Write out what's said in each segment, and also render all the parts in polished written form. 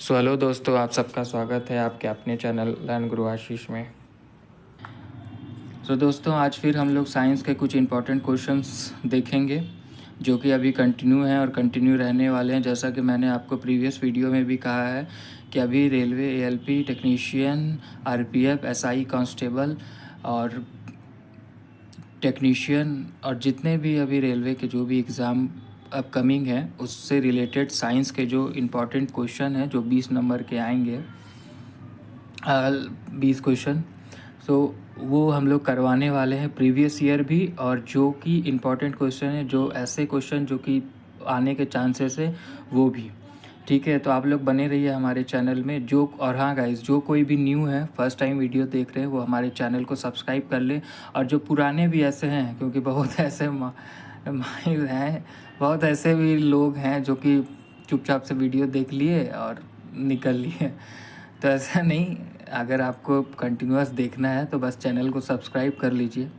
Hello दोस्तों, आप सबका स्वागत है आपके अपने चैनल लर्न गुरु आशीष में। दोस्तों, आज फिर हम लोग साइंस के कुछ इम्पोर्टेंट क्वेश्चंस देखेंगे जो कि अभी कंटिन्यू हैं और कंटिन्यू रहने वाले हैं। जैसा कि मैंने आपको प्रीवियस वीडियो में भी कहा है कि अभी railway, ALP technician, RPF, SI constable और टेक्नीशियन और जितने भी अभी रेलवे के जो भी एग्ज़ाम अपकमिंग है उससे रिलेटेड साइंस के जो इम्पोर्टेंट क्वेश्चन हैं जो 20 नंबर के आएंगे, 20 क्वेश्चन। वो हम लोग करवाने वाले हैं प्रीवियस ईयर भी, और जो कि इम्पोर्टेंट क्वेश्चन है, जो ऐसे क्वेश्चन जो कि आने के चांसेस है वो भी। ठीक है, तो आप लोग बने रहिए हमारे चैनल में। और हाँ गाइस, जो कोई भी न्यू है, फर्स्ट टाइम वीडियो देख रहे हैं, वो हमारे चैनल को सब्सक्राइब कर लें। और जो पुराने भी ऐसे हैं, क्योंकि बहुत ऐसे माहिर हैं, बहुत ऐसे भी लोग हैं जो कि चुपचाप से वीडियो देख लिए और निकल लिए। तो ऐसा नहीं, अगर आपको कंटिन्यूअस देखना है तो बस चैनल को सब्सक्राइब कर लीजिए।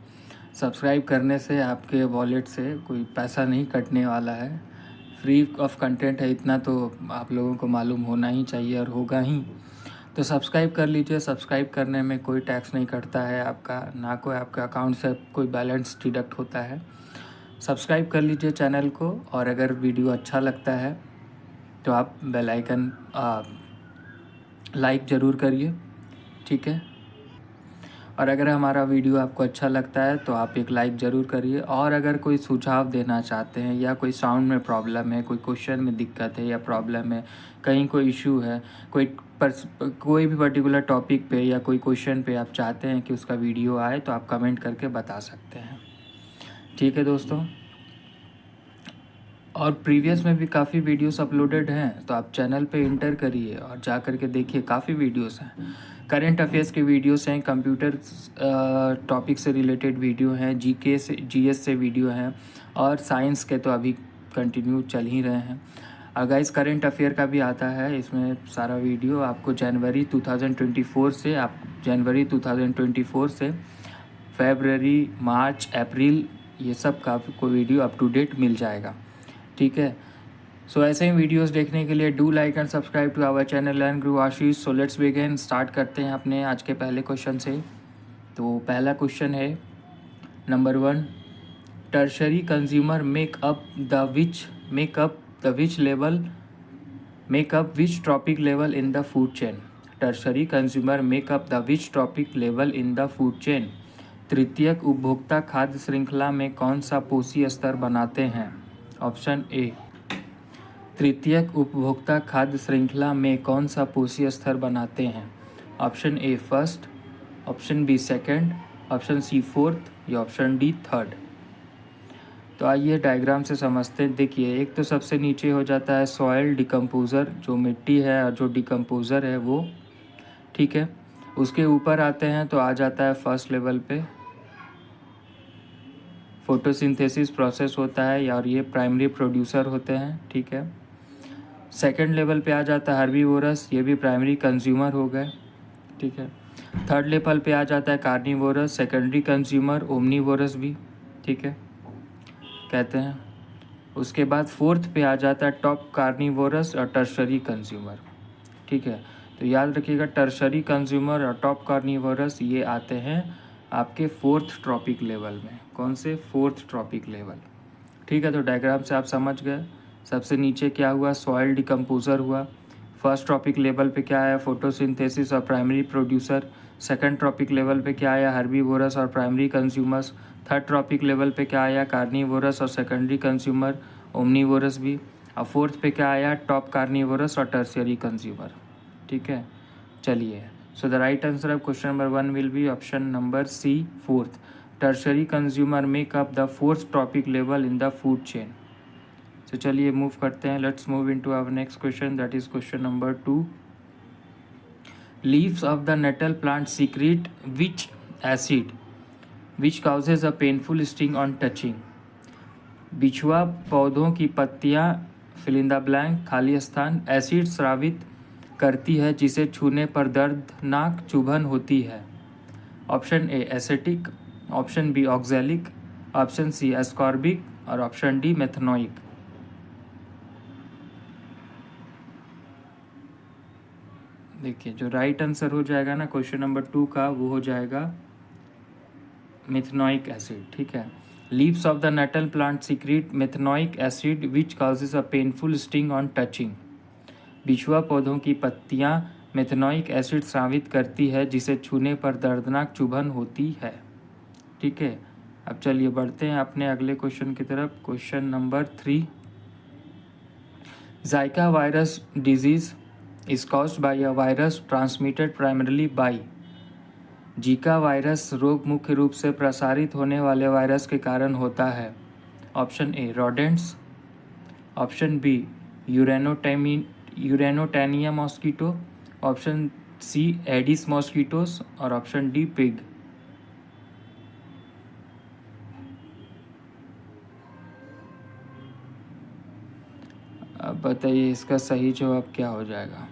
सब्सक्राइब करने से आपके वॉलेट से कोई पैसा नहीं कटने वाला है, फ्री ऑफ कंटेंट है, इतना तो आप लोगों को मालूम होना ही चाहिए और होगा ही। तो सब्सक्राइब कर लीजिए। सब्सक्राइब करने में कोई टैक्स नहीं कटता है आपका, ना कोई आपके अकाउंट से कोई बैलेंस डिडक्ट होता है। सब्सक्राइब कर लीजिए चैनल को, और अगर वीडियो अच्छा लगता है तो आप बेल आइकन लाइक ज़रूर करिए। ठीक है, और अगर हमारा वीडियो आपको अच्छा लगता है तो आप एक लाइक ज़रूर करिए। और अगर कोई सुझाव देना चाहते हैं, या कोई साउंड में प्रॉब्लम है, कोई क्वेश्चन में दिक्कत है या प्रॉब्लम है, कहीं कोई इशू है, कोई भी पर्टिकुलर टॉपिक पे या कोई क्वेश्चन पे आप चाहते हैं कि उसका वीडियो आए, तो आप कमेंट करके बता सकते हैं। ठीक है दोस्तों, और प्रीवियस में भी काफ़ी वीडियोस अपलोडेड हैं, तो आप चैनल पे इंटर करिए और जा कर के देखिए, काफ़ी वीडियोस हैं। करंट अफेयर्स के वीडियोस हैं, कंप्यूटर टॉपिक से रिलेटेड वीडियो हैं, जीके से, जीएस से वीडियो हैं, और साइंस के तो अभी कंटिन्यू चल ही रहे हैं। गाइस, करंट अफेयर का भी आता है इसमें सारा वीडियो आपको। जनवरी 2024 से फरवरी, मार्च, अप्रैल, ये सब का कोई वीडियो अप टू डेट मिल जाएगा। ठीक है, सो ऐसे ही वीडियोस देखने के लिए do like and subscribe to our channel learn Guru Ashish. So let's begin, start करते हैं अपने आज के पहले क्वेश्चन से। तो पहला क्वेश्चन है number 1, tertiary consumer makeup which tropic level in the food chain. Tertiary consumer makeup the which tropic level in the food chain. तृतीयक उपभोक्ता खाद्य श्रृंखला में कौन सा पोषी स्तर बनाते हैं। ऑप्शन ए। तृतीयक उपभोक्ता खाद्य श्रृंखला में कौन सा पोषी स्तर बनाते हैं। Option A first, option B second, option C fourth, या ऑप्शन डी थर्ड। तो आइए डायग्राम से समझते हैं। देखिए, एक तो सबसे नीचे हो जाता है सॉइल डिकम्पोज़र, जो मिट्टी है और जो डिकम्पोज़र है वो। ठीक है, उसके ऊपर आते हैं तो आ जाता है फर्स्ट लेवल पे फोटोसिंथेसिस प्रोसेस होता है, और ये प्राइमरी प्रोड्यूसर होते हैं। ठीक है, सेकंड लेवल पे आ जाता है हर्बीवोरस, ये भी प्राइमरी कंज्यूमर हो गए। ठीक है, थर्ड लेवल पे आ जाता है कार्निवोरस, सेकेंडरी कंज्यूमर, ओमनीवोरस भी। ठीक है, कहते हैं। उसके बाद फोर्थ पे आ जाता है टॉप कार्निवोरस और टर्शरी कंज्यूमर। ठीक है, तो याद रखिएगा, टर्शरी कंज्यूमर और टॉप कार्निवोरस ये आते हैं आपके फोर्थ ट्रॉपिक लेवल में। कौन से? Fourth trophic level. ठीक है, तो डायग्राम से आप समझ गए। सबसे नीचे क्या हुआ? सॉइल डिकम्पोज़र हुआ। फर्स्ट ट्रॉपिक लेवल पे क्या आया? फोटोसिंथेसिस और primary producer. Second trophic level पे क्या आया? हर्बीवोरस और primary consumers. Third trophic level पे क्या आया? कार्निवोरस और सेकेंडरी कंज्यूमर, ओमनीवोरस भी। और फोर्थ पे क्या आया? टॉप कार्निवोरस और टर्शियरी कंज्यूमर। ठीक है, चलिए। So the right answer of question number 1 will be option number C, fourth. Tertiary consumer make up the fourth trophic level in the food chain. तो चलिए मूव करते हैं। Let's move into our next question, that is question number 2। Leaves of the nettle plant secrete which acid which causes a painful sting on touching. बिछुआ पौधों की पत्तियां, fill in the blank, खाली स्थान, एसिड स्रावित करती है जिसे छूने पर दर्दनाक चुभन होती है। Option A acetic, option B oxalic, option C ascorbic, और ऑप्शन डी मेथनोइक। देखिए जो राइट आंसर हो जाएगा ना क्वेश्चन नंबर 2 का, वो हो जाएगा मिथेनोइक एसिड, ठीक है। Leaves of the Nuttall plant secret methanoic acid which causes a painful sting on touching. बिछुआ पौधों की पत्तियां मिथेनोइक एसिड स्रावित करती है जिसे छूने पर दर्दनाक चुभन होती है, ठीक है। अब चलिए बढ़ते हैं अपने अगले क्वेश्चन की तरफ। Question number 3, Zika virus disease is caused by a virus transmitted primarily by. Zika virus रोग मुख्य रूप से प्रसारित होने वाले वायरस के कारण होता है। Option A rodents, option B Uranotaenia mosquito, option C Aedes mosquitoes और ऑप्शन डी पिग। अब बताइए इसका सही जवाब क्या हो जाएगा।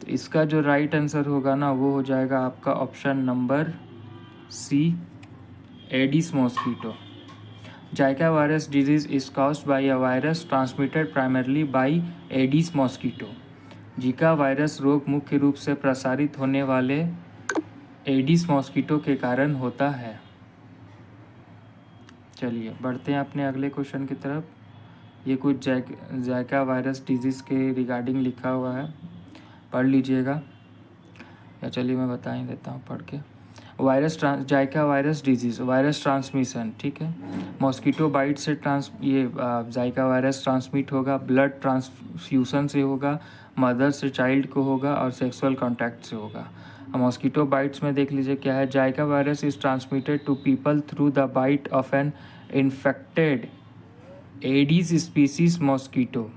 तो इसका जो राइट आंसर होगा ना, वो हो जाएगा आपका option number C Aedes mosquito. Zika virus disease is caused by a virus transmitted primarily by Aedes mosquito. Zika virus रोग मुख्य रूप से प्रसारित होने वाले एडिस मॉस्किटो के कारण होता है। चलिए बढ़ते हैं अपने अगले क्वेश्चन की तरफ। ये कुछ जाइका वायरस डिजीज़ के रिगार्डिंग लिखा हुआ है, पढ़ लीजिएगा, या चलिए मैं बता ही देता हूँ पढ़ के। Zika virus disease virus transmission, ठीक है। मॉस्किटो बाइट से ये जाइका वायरस ट्रांसमिट होगा, ब्लड ट्रांसफ्यूज़न से होगा, मदर से चाइल्ड को होगा और सेक्सुअल कॉन्टैक्ट से होगा। मॉस्किटो बाइट्स में देख लीजिए क्या है। Zika virus is transmitted to people through the bite of an infected Aedes species mosquito.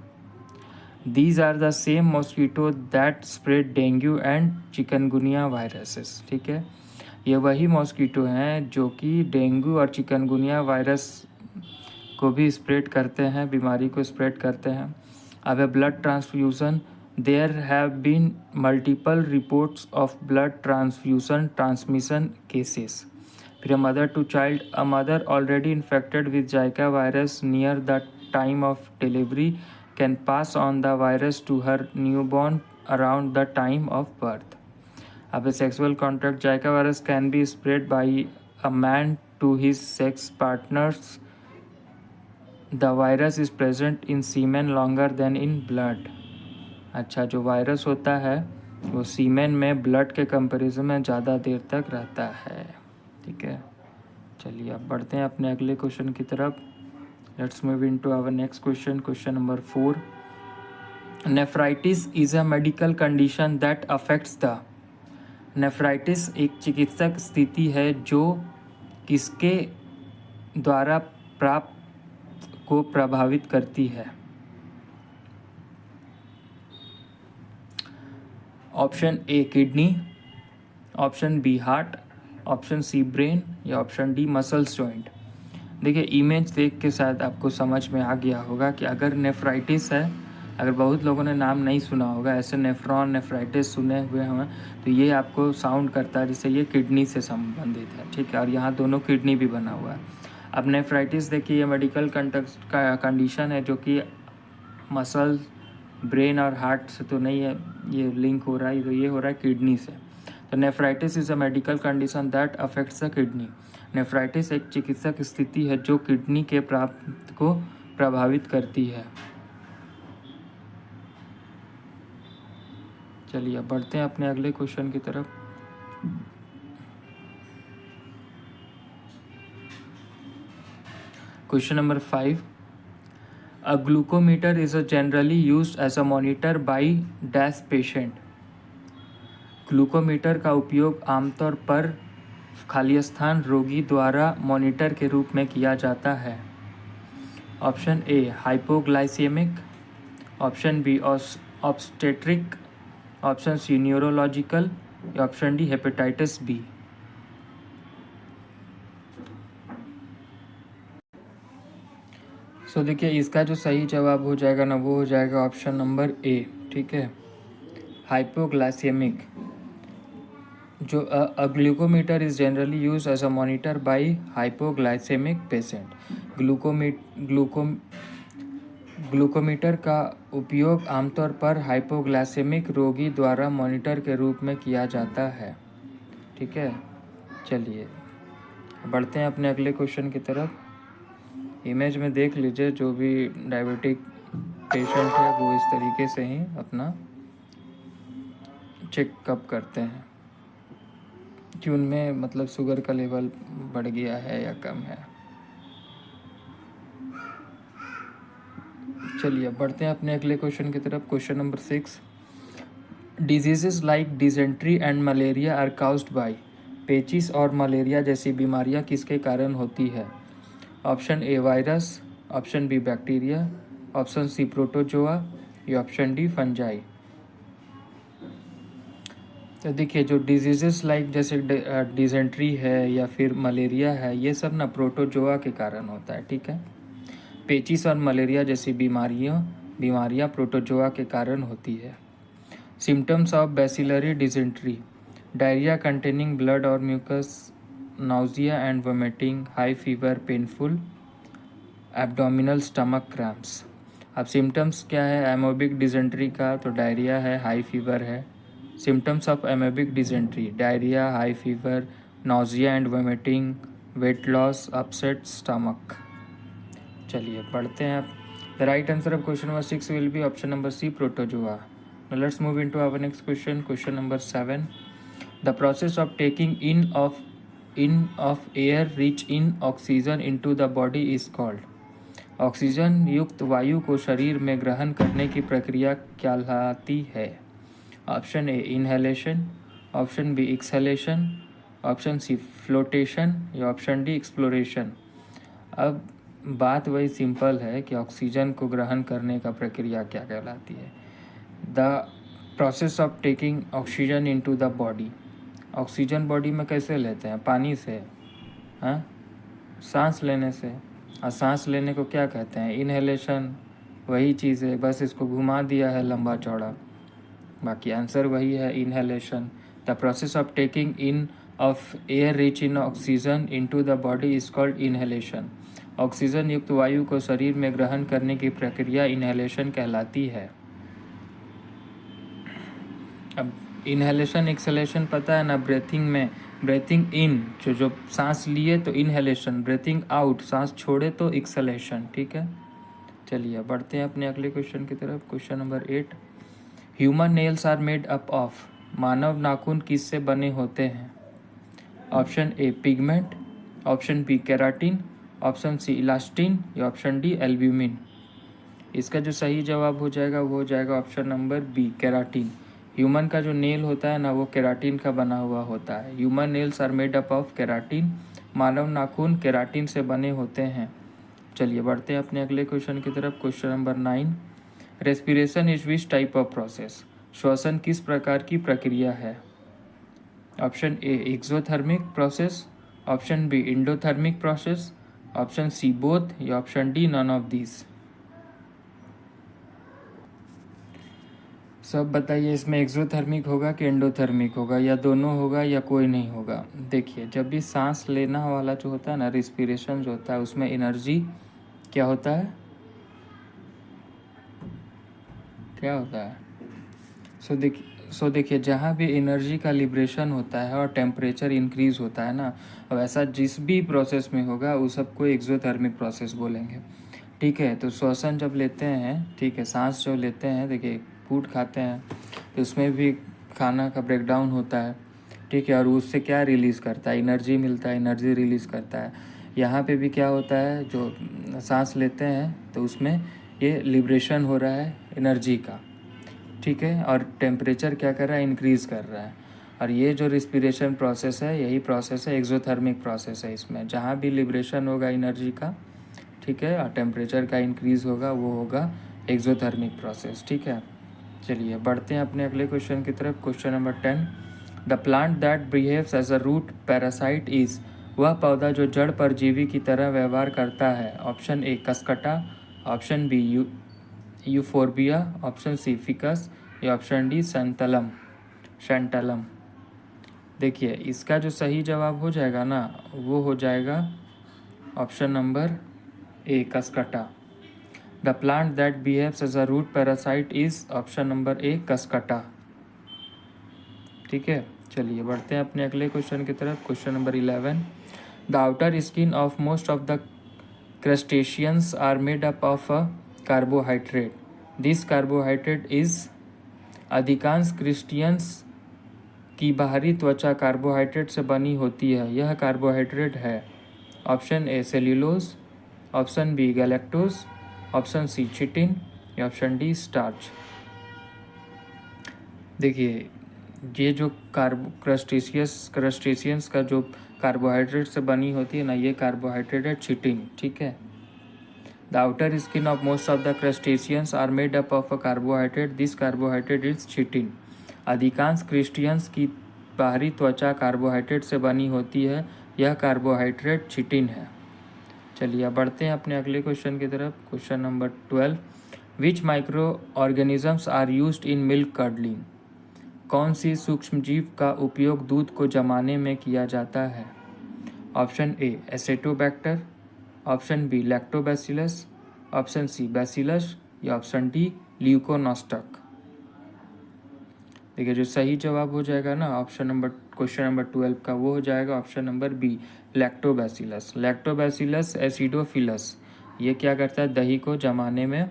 These are the same mosquito that spread dengue and chikungunya viruses, ठीक है। ये वही मॉस्किटो हैं जो कि डेंगू और चिकनगुनिया वायरस को भी स्प्रेड करते हैं, बीमारी को स्प्रेड करते हैं। अब है blood transfusion. There have been multiple reports of blood transfusion transmission cases. फिर mother to child, a mother already infected with Zika virus near the time of delivery can pass on the virus to her newborn around the time of birth. अब sexual contact, Zika virus can be spread by a man to his sex partners. The virus is present in semen longer than in blood. अच्छा, जो virus होता है वो सीमेन में blood के comparison में ज़्यादा देर तक रहता है, ठीक है। चलिए अब बढ़ते हैं अपने अगले क्वेश्चन की तरफ। Let's move into our next question. Question number 4. Nephritis is a medical condition that affects the. Nephritis एक चिकित्सक स्थिति है जो किसके द्वारा प्राप्त को प्रभावित करती है। Option A kidney, option B heart, option C brain या ऑप्शन डी मसल्स जॉइंट। देखिए इमेज देख के शायद आपको समझ में आ गया होगा कि अगर नेफ्राइटिस है, अगर बहुत लोगों ने नाम नहीं सुना होगा, ऐसे नेफ्रॉन नेफ्राइटिस सुने हुए हैं, तो ये आपको साउंड करता है जैसे ये किडनी से संबंधित है, ठीक है। और यहाँ दोनों किडनी भी बना हुआ है। अब नेफ्राइटिस देखिए ये मेडिकल कंटेक्स्ट का कंडीशन है जो कि मसल ब्रेन और हार्ट से तो नहीं है ये लिंक हो रहा है, तो ये हो रहा है किडनी से। तो nephritis is a medical condition that affects the kidney. Nephritis एक चिकित्सक स्थिति है जो किडनी के प्राप्त को प्रभावित करती है। चलिए अब बढ़ते हैं अपने अगले क्वेश्चन की तरफ। Question number 5. A glucometer is generally used as a monitor by DAS patient. Glucometer का उपयोग आमतौर पर खाली स्थान रोगी द्वारा मॉनिटर के रूप में किया जाता है। Option A hypoglycaemic, option B obstetric, option C neurological या option D hepatitis B. So देखिए इसका जो सही जवाब हो जाएगा ना, वो हो जाएगा ऑप्शन नंबर ए, ठीक है, हाइपोग्लाइसेमिक। जो glucometer is generally use as a monitor by hypoglycaemic patient. Glucometer का उपयोग आमतौर पर हाइपोग्लाइसेमिक रोगी द्वारा मॉनिटर के रूप में किया जाता है। ठीक है, चलिए बढ़ते हैं अपने अगले क्वेश्चन की तरफ। इमेज में देख लीजिए, जो भी डायबिटिक पेशेंट है वो इस तरीके से ही अपना चेकअप करते हैं कि उनमें मतलब शुगर का लेवल बढ़ गया है या कम है। चलिए बढ़ते हैं अपने अगले क्वेश्चन की तरफ। Question number 6, diseases like dysentery and malaria are caused by. पेचिस और मलेरिया जैसी बीमारियां किसके कारण होती है? Option A virus, option B bacteria, option C protozoa या ऑप्शन डी फंजाई। तो देखिए, जो डिजीजेस लाइक जैसे डिसेंट्री है या फिर मलेरिया है, ये सब ना प्रोटोजोआ के कारण होता है। ठीक है, पेचिस और मलेरिया जैसी बीमारियां प्रोटोजोआ के कारण होती है। Symptoms of bacillary dysentery: diarrhoea containing blood और mucus, nausea and vomiting, high fever, painful abdominal stomach cramps. अब सिम्टम्स क्या है एमोबिक डिसेंट्री का? तो डायरिया है, हाई फीवर है। Symptoms of amoebic dysentery: diarrhoea, high fever, nausea and vomiting, weight loss, upset stomach. चलिए पढ़ते हैं आप। The right answer of question number 6 will be option number C, protozoa. Now let's move into our next question. Question number 7. The process of taking in of air rich in oxygen into the body is called. Oxygen युक्त वायु को शरीर में ग्रहण करने की प्रक्रिया कहलाती है? Option A inhalation, option B exhalation, option C flotation या ऑप्शन डी एक्सप्लोरेशन। अब बात वही सिंपल है कि ऑक्सीजन को ग्रहण करने का प्रक्रिया क्या कहलाती है। The process of taking oxygen into the body. Oxygen body में कैसे लेते हैं? पानी से, हाँ, सांस लेने से। और सांस लेने को क्या कहते हैं? इनहेलेशन। वही चीज़ है, बस इसको घुमा दिया है लंबा चौड़ा, बाकी आंसर वही है, inhalation. The process of taking in of air rich in oxygen into the body is called inhalation. Oxygen युक्त वायु को शरीर में ग्रहण करने की प्रक्रिया इनहेलेशन कहलाती है। अब इनहेलेशन एक्सहेलेशन पता है ना? ब्रेथिंग में, ब्रेथिंग इन जो सांस लिए तो इनहेलेशन, ब्रेथिंग आउट सांस छोड़े तो एक्सहेलेशन। ठीक है, चलिए बढ़ते हैं अपने अगले क्वेश्चन की तरफ। Question number 8, human nails are made up of. मानव नाखून किससे बने होते हैं? Option A pigment, option B keratin, option C elastin या ऑप्शन डी एल्ब्यूमिन। इसका जो सही जवाब हो जाएगा वो हो जाएगा option number B, keratin. Human का जो नेल होता है ना, वो केराटिन का बना हुआ होता है। Human nails are made up of keratin. मानव नाखून केराटिन से बने होते हैं। चलिए बढ़ते हैं अपने अगले क्वेश्चन की तरफ। Question number 9, respiration is which type of process. श्वसन किस प्रकार की प्रक्रिया है? Option A exothermic process, option B endothermic process, option C both या option D none of this. सब बताइए, इसमें एक्सोथर्मिक होगा कि एंडोथर्मिक होगा, या दोनों होगा या कोई नहीं होगा? देखिए, जब भी सांस लेना वाला जो होता है ना, रिस्पिरेशन जो होता है, उसमें एनर्जी क्या होता है? क्या होता है? सो देखिए, जहाँ भी एनर्जी का लिब्रेशन होता है और टेम्परेचर इंक्रीज होता है ना, वैसा जिस भी प्रोसेस में होगा उस सबको एक्सोथर्मिक प्रोसेस बोलेंगे। ठीक है, तो श्वसन जब लेते हैं, ठीक है, सांस जो लेते हैं, देखिए फूड खाते हैं तो उसमें भी खाना का ब्रेकडाउन होता है। ठीक है, और उससे क्या रिलीज़ करता है? एनर्जी मिलता है, एनर्जी रिलीज़ करता है। यहाँ पे भी क्या होता है, जो सांस लेते हैं तो उसमें ये लिब्रेशन हो रहा है एनर्जी का। ठीक है, और टेम्परेचर क्या कर रहा है? इंक्रीज़ कर रहा है। और ये जो रिस्पिरेशन प्रोसेस है, यही प्रोसेस है, एक्सोथर्मिक प्रोसेस है। इसमें जहाँ भी लिब्रेशन होगा एनर्जी का, ठीक है, और टेम्परेचर का इंक्रीज़ होगा, वो होगा एक्सोथर्मिक प्रोसेस। ठीक है, चलिए बढ़ते हैं अपने अगले क्वेश्चन की तरफ। Question number 10, the plant that behaves as a root parasite is. वह पौधा जो जड़ परजीवी की तरह व्यवहार करता है। Option A Cuscuta, option B Euphorbia, option C Ficus या ऑप्शन डी सेंटलम। देखिए, इसका जो सही जवाब हो जाएगा ना, वो हो जाएगा option number A Cuscuta. The plant that behaves as a root parasite is option number A Cuscuta. ठीक है, चलिए बढ़ते हैं अपने अगले क्वेश्चन की तरफ। Question number 11, the outer skin of most of the crustaceans are made up of a carbohydrate. This carbohydrate is, अधिकांश क्रिस्टियंस की बाहरी त्वचा कार्बोहाइड्रेट से बनी होती है, यह कार्बोहाइड्रेट है। Option A cellulose, option B galactose, option C chitin या ऑप्शन डी स्टार्च। देखिए, ये जो क्रस्टेशियंस का जो कार्बोहाइड्रेट से बनी होती है ना, ये कार्बोहाइड्रेट है चिटिन। ठीक है, the outer skin of most of the crustaceans are made up of a carbohydrate, this carbohydrate is chitin. अधिकांश क्रिस्टियंस की बाहरी त्वचा कार्बोहाइड्रेट से बनी होती है, यह कार्बोहाइड्रेट चिटिन है। चलिए अब बढ़ते हैं अपने अगले क्वेश्चन की तरफ। Question number 12, which micro organisms are used in milk curdling. कौन सी सूक्ष्मजीव का उपयोग दूध को जमाने में किया जाता है। Option A Acetobacter, option B Lactobacillus, option C Bacillus या ऑप्शन डी ल्यूकोनोस्टक। देखिए, जो सही जवाब हो जाएगा ना ऑप्शन नंबर क्वेश्चन नंबर 12 का, वो हो जाएगा option number B lactobacillus. Lactobacillus acidophilus ये क्या करता है, दही को जमाने में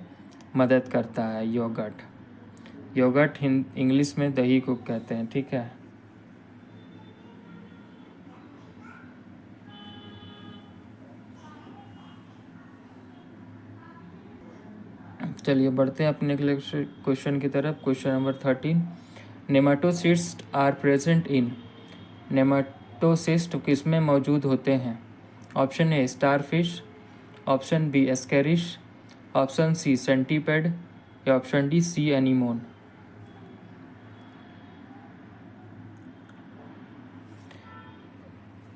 मदद करता है। योगर्ट इंग्लिश में दही को कहते हैं। ठीक है, चलिए बढ़ते हैं अपने अगले क्वेश्चन की तरफ। Question number 13, nematocyst are present in. Nematocyst किस में मौजूद होते हैं। Option A starfish, option B Ascaris, option C centipede या ऑप्शन डी सी एनीमोन।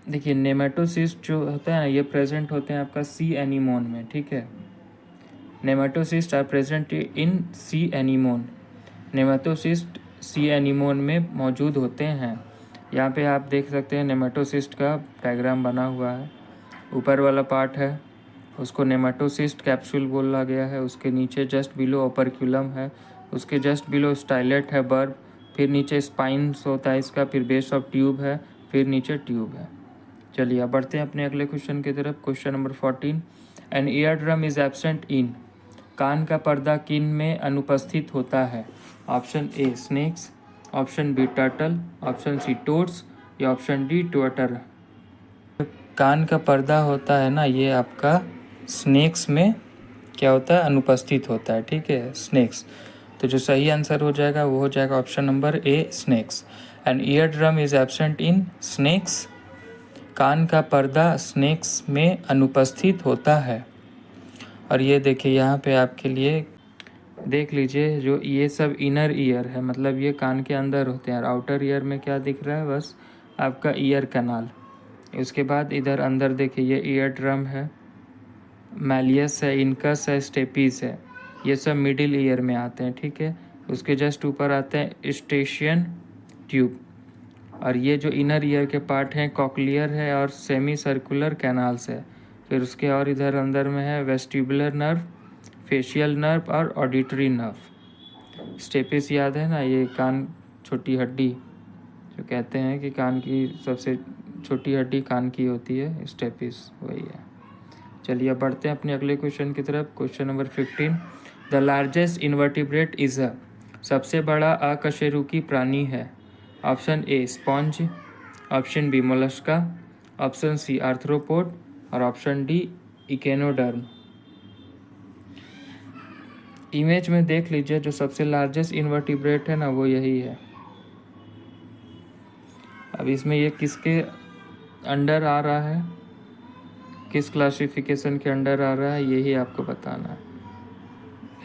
देखिए, नेमाटोसिस्ट जो होता है ना, ये प्रेजेंट होते हैं आपका सी एनीमोन में। ठीक है, nematocyst are present in sea anemone. Nematocyst sea anemone में मौजूद होते हैं। यहाँ पे आप देख सकते हैं नेमाटोसिस्ट का डायग्राम बना हुआ है। ऊपर वाला पार्ट है उसको नेमाटोसिस्ट कैप्सूल बोला गया है, उसके नीचे जस्ट बिलो ओपर्क्यूलम है, उसके जस्ट बिलो स्टाइलेट है बर्ब, फिर नीचे स्पाइन्स होता है इसका, फिर बेस ऑफ ट्यूब है, फिर नीचे ट्यूब है। चलिए अब बढ़ते हैं अपने अगले क्वेश्चन की तरफ। Question number 14, an ear drum is absent in. कान का पर्दा किन में अनुपस्थित होता है। Option A snakes, option B turtle, option C toads या ऑप्शन डी ट्विटर। कान का पर्दा होता है ना, ये आपका स्नेक्स में क्या होता है, अनुपस्थित होता है। ठीक है, स्नेक्स। तो जो सही आंसर हो जाएगा वो हो जाएगा option number A snakes. An ear drum is absent in snakes. कान का पर्दा स्नेक्स में अनुपस्थित होता है। और ये देखिए यहाँ पे आपके लिए देख लीजिए, जो ये सब इनर ईयर है, मतलब ये कान के अंदर होते हैं। और आउटर ईयर में क्या दिख रहा है, बस आपका ईयर कैनाल। उसके बाद इधर अंदर देखिए, ये ईयर ड्रम है, मैलियस है, इनकस है, स्टेपीज है, ये सब मिडिल ईयर में आते हैं। ठीक है, उसके जस्ट ऊपर आते हैं एस्टेशियन ट्यूब। और ये जो इनर ईयर के पार्ट हैं, कॉकलियर है और सेमी सर्कुलर कैनाल्स है। फिर उसके और इधर अंदर में है वेस्टिबुलर नर्व, फेशियल नर्व और ऑडिटरी नर्व। स्टेपिस याद है ना, ये कान छोटी हड्डी, जो कहते हैं कि कान की सबसे छोटी हड्डी कान की होती है, स्टेपिस वही है। चलिए अब बढ़ते हैं अपने अगले क्वेश्चन की तरफ। Question number 15, the largest invertebrate is a. सबसे बड़ा अकशेरुकी प्राणी है। Option A sponge, option B mollusca, option C arthropod और ऑप्शन डी इकेनोडर्म। इमेज में देख लीजिए, जो सबसे लार्जेस्ट इन्वर्टिब्रेट है ना, वो यही है। अब इसमें ये किसके अंडर आ रहा है, किस क्लासिफिकेशन के अंडर आ रहा है, यही आपको बताना है।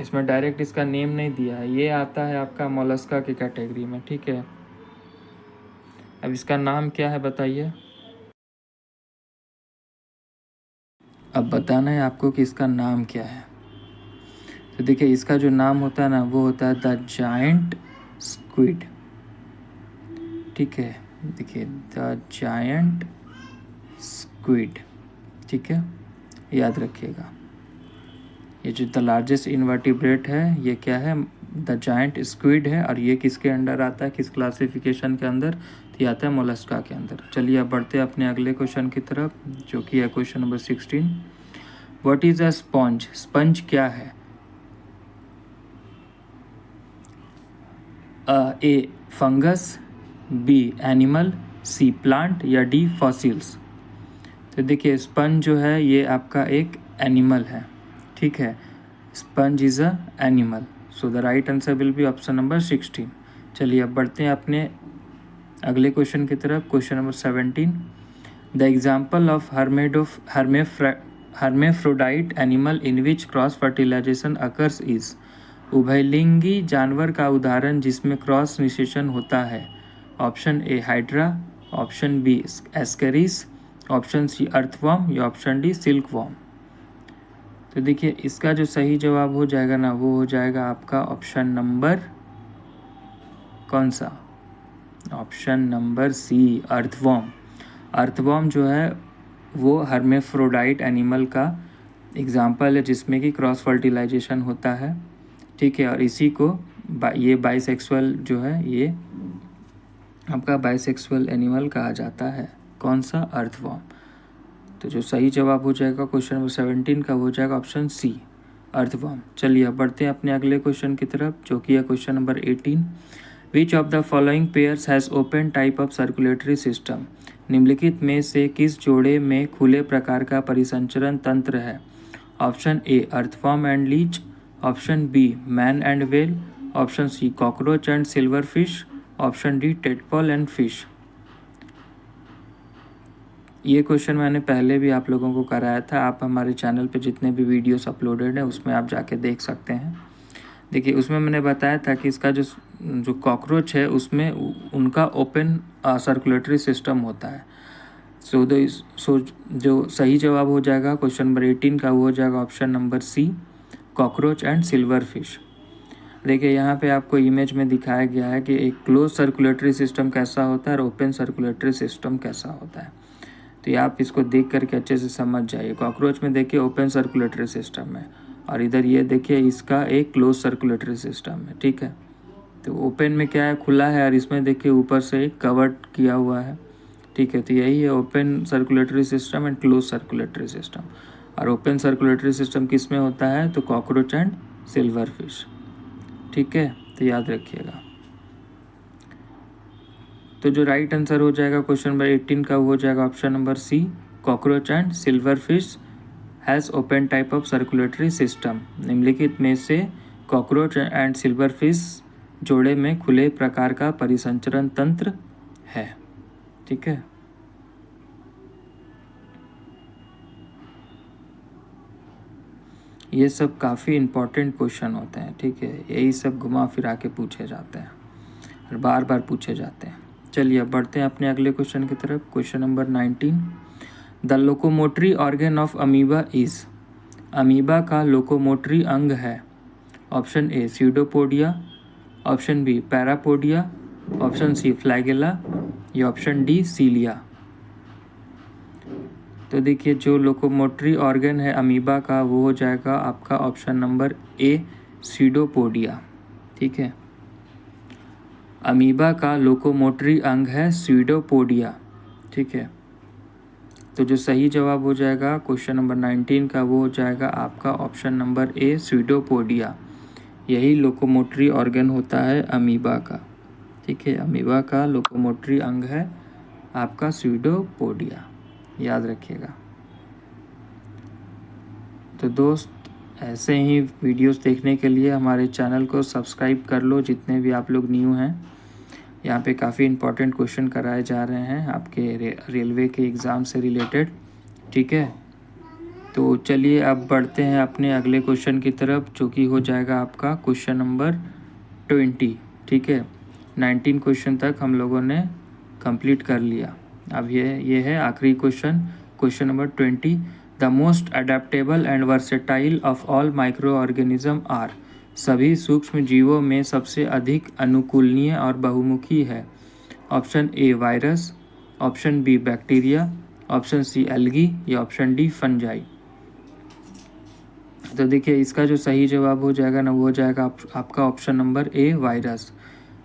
इसमें डायरेक्ट इसका नेम नहीं दिया है, ये आता है आपका मोलस्का की कैटेगरी में। ठीक है, अब इसका नाम क्या है बताइए। अब बताना है आपको कि इसका नाम क्या है। तो देखिए, इसका जो नाम होता है ना, वो होता है द जायंट स्क्विड। ठीक है, देखिए द जायंट स्क्विड। ठीक है, याद रखिएगा। ये जो द लार्जेस्ट इनवर्टिब्रेट है ये क्या है, द जायंट स्क्विड है, और ये किसके अंडर आता है, किस क्लासिफिकेशन के अंदर, तो ये आता है मोलस्का के अंदर। चलिए अब बढ़ते हैं अपने अगले क्वेश्चन की तरफ, जो कि है question number 16। What is a sponge, sponge क्या है? ए फंगस, बी एनिमल, सी प्लांट, या डी फॉसिल्स। तो देखिए स्पंज जो है ये आपका एक एनिमल है, ठीक है, sponge is a animal, so the right answer will be option number 16। चलिए अब बढ़ते हैं अपने अगले क्वेश्चन की तरफ, question number 17। The example of hermaphrodite animal in which cross fertilisation occurs is. उभयलिंगी जानवर का उदाहरण जिसमें क्रॉस निषेचन होता है। Option A hydra, option B ascaris, option C earthworm, या ऑप्शन डी सिल्कवर्म। तो देखिए इसका जो सही जवाब हो जाएगा ना, वो हो जाएगा आपका ऑप्शन नंबर कौन सा, option number C earthworm. Earthworm जो है वो हर्मेफ्रोडाइट एनिमल का एग्जाम्पल है जिसमें कि क्रॉस फर्टिलाइजेशन होता है, ठीक है, और इसी को ये बाइसेक्सुअल जो है ये आपका बाइसेक्सुअल एनिमल कहा जाता है। कौन सा, अर्थवर्म। तो जो सही जवाब हो जाएगा क्वेश्चन नंबर 17 का, वो हो जाएगा ऑप्शन सी अर्थवर्म। चलिए अब बढ़ते हैं अपने अगले क्वेश्चन की तरफ, जो कि है question number 18। Which of the following pairs has open type of circulatory system. निम्नलिखित में से किस जोड़े में खुले प्रकार का परिसंचरण तंत्र है। Option A earthworm and leech, option B man and whale, option C cockroach and silverfish, option D tadpole and fish. ये क्वेश्चन मैंने पहले भी आप लोगों को कराया था, आप हमारे चैनल पे जितने भी वीडियोस अपलोडेड हैं उसमें आप जाके देख सकते हैं। देखिए उसमें मैंने बताया था कि इसका जो कॉकरोच है उसमें उनका ओपन सर्कुलेटरी सिस्टम होता है। सो जो सही जवाब हो जाएगा क्वेश्चन नंबर 18 का, वो हो जाएगा option number C cockroach and silverfish. देखिए यहाँ पे आपको इमेज में दिखाया गया है कि एक क्लोज सर्कुलेटरी सिस्टम कैसा होता है और ओपन सर्कुलेटरी सिस्टम कैसा होता है। तो ये आप इसको देख करके अच्छे से समझ जाइए। कॉकरोच में देखिए ओपन सर्कुलेटरी सिस्टम है, और इधर ये देखिए इसका एक क्लोज सर्कुलेटरी सिस्टम है, ठीक है। तो ओपन में क्या है, खुला है, और इसमें देखिए ऊपर से एक कवर्ड किया हुआ है, ठीक है। तो यही है open circulatory system and close circulatory system. और ओपन सर्कुलेटरी सिस्टम किस में होता है, तो कॉकरोच एंड सिल्वर फिश, ठीक है, तो याद रखिएगा। तो जो राइट आंसर हो जाएगा क्वेश्चन नंबर 18 का, वो हो जाएगा option number C cockroach and silverfish has open type of circulatory system. निम्नलिखित में से कॉकरोच एंड सिल्वर फिश जोड़े में खुले प्रकार का परिसंचरण तंत्र है, ठीक है। ये सब काफ़ी इम्पोर्टेंट क्वेश्चन होते हैं, ठीक है, यही सब घुमा फिरा के पूछे जाते हैं और बार बार पूछे जाते हैं। चलिए अब बढ़ते हैं अपने अगले क्वेश्चन की तरफ, question number 19। The locomotory organ of amoeba is. Amoeba का लोकोमोटरी अंग है। Option A pseudopodia, option B parapodia, option C flagella, या ऑप्शन डी सीलिया। तो देखिए जो लोकोमोटरी ऑर्गन है अमीबा का, वो हो जाएगा आपका ऑप्शन नंबर ए स्यूडोपोडिया, ठीक है। अमीबा का लोकोमोटरी अंग है स्यूडोपोडिया, ठीक है। तो जो सही जवाब हो जाएगा क्वेश्चन नंबर 19 का, वो हो जाएगा आपका ऑप्शन नंबर ए स्यूडोपोडिया। यही लोकोमोटरी ऑर्गन होता है अमीबा का, ठीक है। अमीबा का लोकोमोटरी अंग है आपका स्यूडोपोडिया, याद रखिएगा। तो दोस्त ऐसे ही वीडियोस देखने के लिए हमारे चैनल को सब्सक्राइब कर लो, जितने भी आप लोग न्यू हैं। यहाँ पे काफ़ी इंपॉर्टेंट क्वेश्चन कराए जा रहे हैं आपके रेलवे के एग्ज़ाम से रिलेटेड, ठीक है। तो चलिए अब बढ़ते हैं अपने अगले क्वेश्चन की तरफ, जो कि हो जाएगा आपका क्वेश्चन नंबर 20, ठीक है। 19 क्वेश्चन तक हम लोगों ने कंप्लीट कर लिया। अब ये है आखिरी question, question number 20। The most adaptable and versatile of all micro organism are. सभी सूक्ष्म जीवों में सबसे अधिक अनुकूलनीय और बहुमुखी है। Option A virus, option B bacteria, option C algae, या ऑप्शन डी फंजाई। तो देखिए इसका जो सही जवाब हो जाएगा ना, वो हो जाएगा आपका option number A, virus.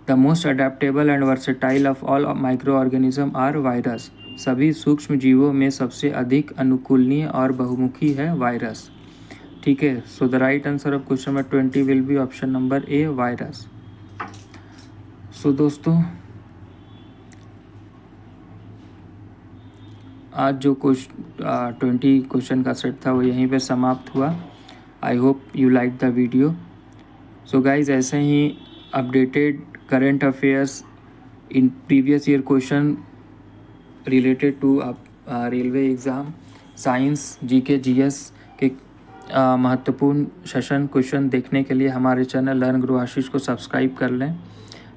The most adaptable and versatile of all micro organism are virus. सभी सूक्ष्म जीवों में सबसे अधिक अनुकूलनीय और बहुमुखी है वायरस। ठीक है, so the right answer of question number 20 will be option number A, virus. So दोस्तों, आज जो 20 क्वेश्चन का सेट था वो यहीं पे समाप्त हुआ। I hope you like the video. So guys, ऐसे ही updated current affairs in previous year question related to railway exam, science, GK, GS के महत्वपूर्ण सेशन क्वेश्चन देखने के लिए हमारे चैनल लर्न ग्रो आशीष को सब्सक्राइब कर लें।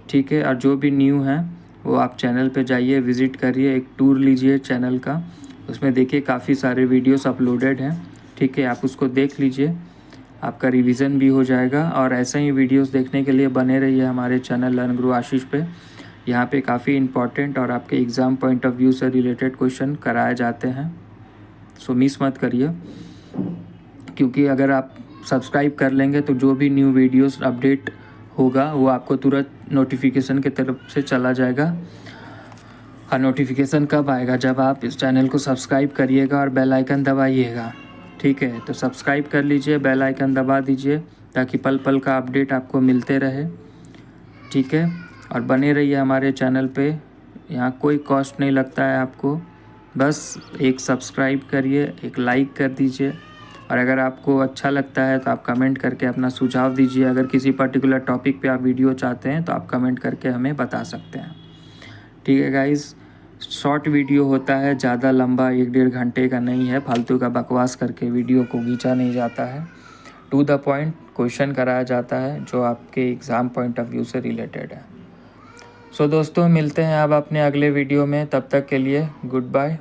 ठीक है, और जो भी न्यू हैं वो आप चैनल पे जाइए, विज़िट करिए, एक टूर लीजिए चैनल का। उसमें देखिए काफ़ी सारे वीडियोस अपलोडेड हैं। ठीक है, आप उसको देख लीजिए, आपका रिवीजन भी हो जाएगा। और ऐसे ही वीडियोस देखने के लिए बने रहिए हमारे चैनल लर्न ग्रो आशीष पे। यहाँ पे काफ़ी इंपॉर्टेंट और आपके एग्ज़ाम पॉइंट ऑफ व्यू से रिलेटेड क्वेश्चन कराए जाते हैं। सो मिस मत करिए, क्योंकि अगर आप सब्सक्राइब कर लेंगे तो जो भी न्यू वीडियोस अपडेट होगा वो आपको तुरंत नोटिफिकेशन की तरफ से चला जाएगा। और नोटिफिकेशन कब आएगा? जब आप इस चैनल को सब्सक्राइब करिएगा और बेल आइकन दबाइएगा। ठीक है, तो सब्सक्राइब कर लीजिए, बेल आइकन दबा दीजिए, ताकि पल पल का अपडेट आपको मिलते रहे। ठीक है, और बने रहिए हमारे चैनल पे। यहाँ कोई कॉस्ट नहीं लगता है आपको, बस एक सब्सक्राइब करिए, एक लाइक कर दीजिए। और अगर आपको अच्छा लगता है तो आप कमेंट करके अपना सुझाव दीजिए। अगर किसी पर्टिकुलर टॉपिक पे आप वीडियो चाहते हैं तो आप कमेंट करके हमें बता सकते हैं। ठीक है गाइज़, शॉर्ट वीडियो होता है, ज़्यादा लंबा 1-1.5 घंटे का नहीं है। फालतू का बकवास करके वीडियो को खींचा नहीं जाता है। टू द पॉइंट क्वेश्चन कराया जाता है जो आपके एग्ज़ाम पॉइंट ऑफ व्यू से रिलेटेड है। सो दोस्तों, मिलते हैं अब अपने अगले वीडियो में। तब तक के लिए गुड बाय।